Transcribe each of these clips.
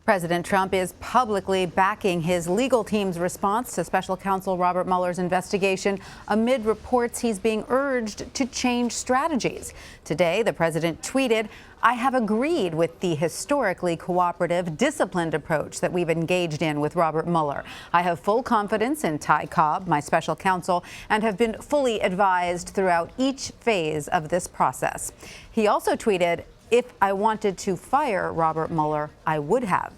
President Trump is publicly backing his legal team's response to Special Counsel Robert Mueller's investigation amid reports he's being urged to change strategies. Today, the president tweeted, "I have agreed with the historically cooperative, disciplined approach that we've engaged in with Robert Mueller. I have full confidence in Ty Cobb, my special counsel, and have been fully advised throughout each phase of this process." He also tweeted, "If I wanted to fire Robert Mueller, I would have."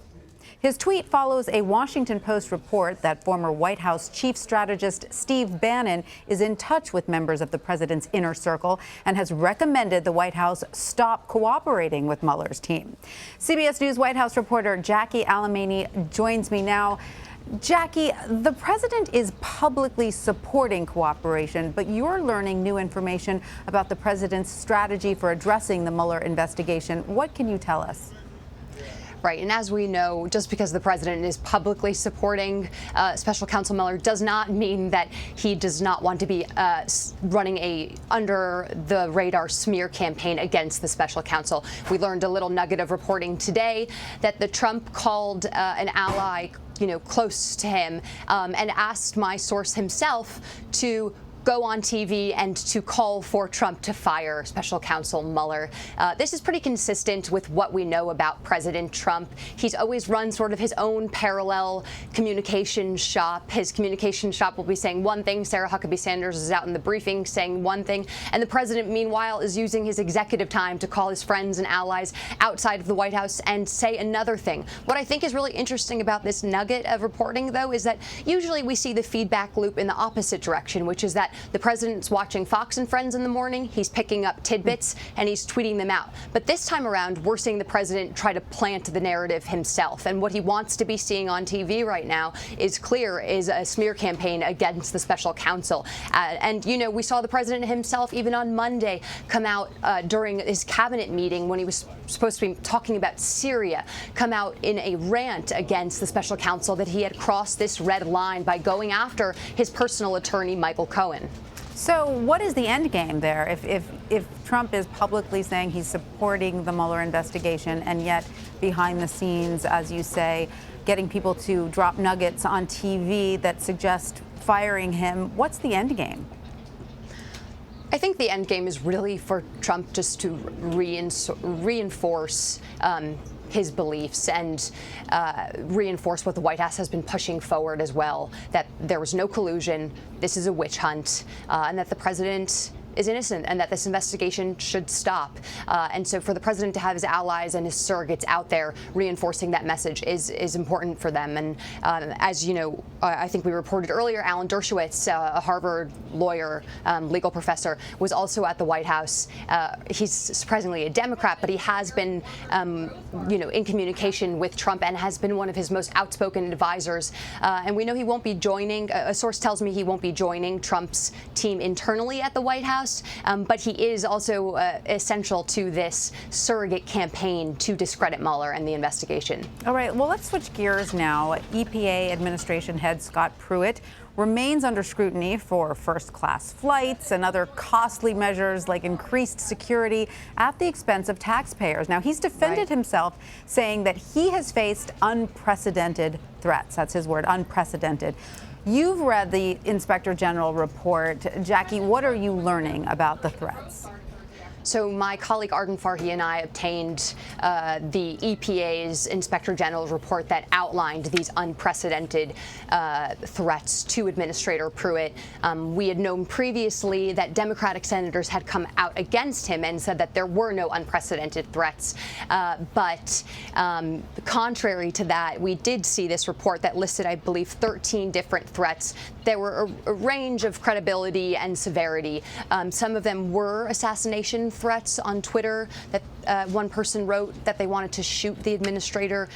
His tweet follows a Washington Post report that former White House chief strategist Steve Bannon is in touch with members of the president's inner circle and has recommended the White House stop cooperating with Mueller's team. CBS News White House reporter Jackie Alemany joins me now. Jackie, the president is publicly supporting cooperation, but you're learning new information about the president's strategy for addressing the Mueller investigation. What can you tell us? Right. And as we know, just because the president is publicly supporting Special Counsel Mueller does not mean that he does not want to be running a under-the-radar smear campaign against the special counsel. We learned a little nugget of reporting today that the Trump called an ally, close to him, and asked my source himself to go on TV and to call for Trump to fire Special Counsel Mueller. This is pretty consistent with what we know about President Trump. He's always run sort of his own parallel communication shop. His communication shop will be saying one thing. Sarah Huckabee Sanders is out in the briefing saying one thing. And the president, meanwhile, is using his executive time to call his friends and allies outside of the White House and say another thing. What I think is really interesting about this nugget of reporting, though, is that usually we see the feedback loop in the opposite direction, which is that the president's watching Fox and Friends in the morning, he's picking up tidbits, and he's tweeting them out. But this time around, we're seeing the president try to plant the narrative himself. And what he wants to be seeing on TV right now is a smear campaign against the special counsel. We saw the president himself, even on Monday, come out during his cabinet meeting when he was supposed to be talking about Syria, come out in a rant against the special counsel that he had crossed this red line by going after his personal attorney, Michael Cohen. So what is the end game there? If Trump is publicly saying he's supporting the Mueller investigation and yet behind the scenes, as you say, getting people to drop nuggets on TV that suggest firing him, what's the end game? I think the end game is really for Trump just to reinforce his beliefs and reinforce what the White House has been pushing forward as well, that there was no collusion, this is a witch hunt, and that the president is innocent and that this investigation should stop. And so for the president to have his allies and his surrogates out there reinforcing that message is important for them. And as you know, I think we reported earlier, Alan Dershowitz, a Harvard lawyer, legal professor, was also at the White House. He's surprisingly a Democrat, but he has been, in communication with Trump and has been one of his most outspoken advisors. And we know he won't be joining, a source tells me he won't be joining Trump's team internally at the White House. But he is also essential to this surrogate campaign to discredit Mueller and the investigation. All right, well, let's switch gears now. EPA Administration Head Scott Pruitt remains under scrutiny for first-class flights and other costly measures like increased security at the expense of taxpayers. Now, he's defended himself, saying that he has faced unprecedented threats. That's his word, unprecedented. You've read the Inspector General report. Jackie, what are you learning about the threats? So my colleague Arden Farhi and I obtained the EPA's Inspector General's report that outlined these unprecedented threats to Administrator Pruitt. We had known previously that Democratic senators had come out against him and said that there were no unprecedented threats. But contrary to that, we did see this report that listed, I believe, 13 different threats. There were a range of credibility and severity. Some of them were assassination threats on Twitter that one person wrote that they wanted to shoot the administrator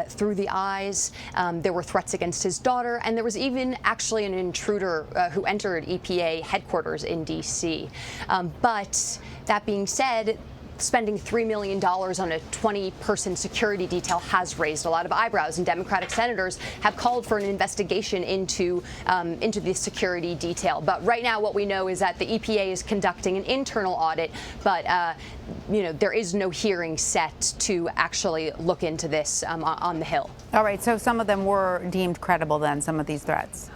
through the eyes. There were threats against his daughter, and there was even actually an intruder who entered EPA headquarters in D.C. But that being said, spending $3 million on a 20-person security detail has raised a lot of eyebrows, and Democratic senators have called for an investigation into the security detail. But right now, what we know is that the EPA is conducting an internal audit, but there is no hearing set to actually look into this on the Hill. All right, so some of them were deemed credible then, some of these threats?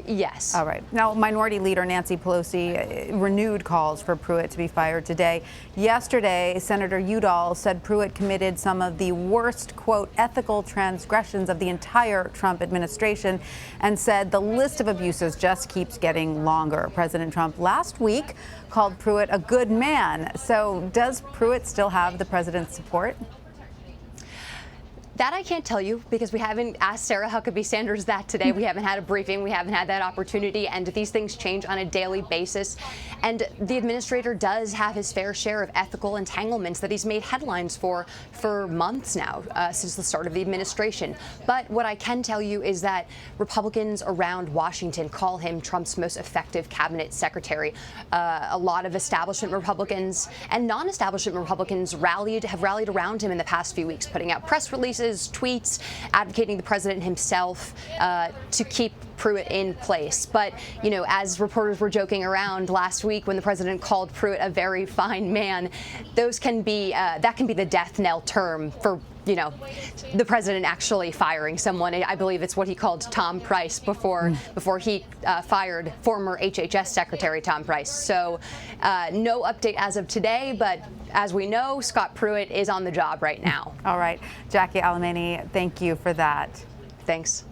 Yes. All right. Now, Minority Leader Nancy Pelosi renewed calls for Pruitt to be fired today. Yesterday, Senator Udall said Pruitt committed some of the worst, quote, ethical transgressions of the entire Trump administration, and said the list of abuses just keeps getting longer. President Trump last week called Pruitt a good man. So does Pruitt still have the president's support? That I can't tell you, because we haven't asked Sarah Huckabee Sanders that today. We haven't had a briefing. We haven't had that opportunity. And these things change on a daily basis. And the administrator does have his fair share of ethical entanglements that he's made headlines for months now, since the start of the administration. But what I can tell you is that Republicans around Washington call him Trump's most effective cabinet secretary. A lot of establishment Republicans and non-establishment Republicans have rallied around him in the past few weeks, putting out press releases, tweets, advocating the president himself to keep Pruitt in place. But, as reporters were joking around last week when the president called Pruitt a very fine man, that can be the death knell term for the president actually firing someone. I believe it's what he called Tom Price before he fired former HHS Secretary Tom Price. So no update as of today, but as we know, Scott Pruitt is on the job right now. All right. Jackie Alemany, thank you for that. Thanks.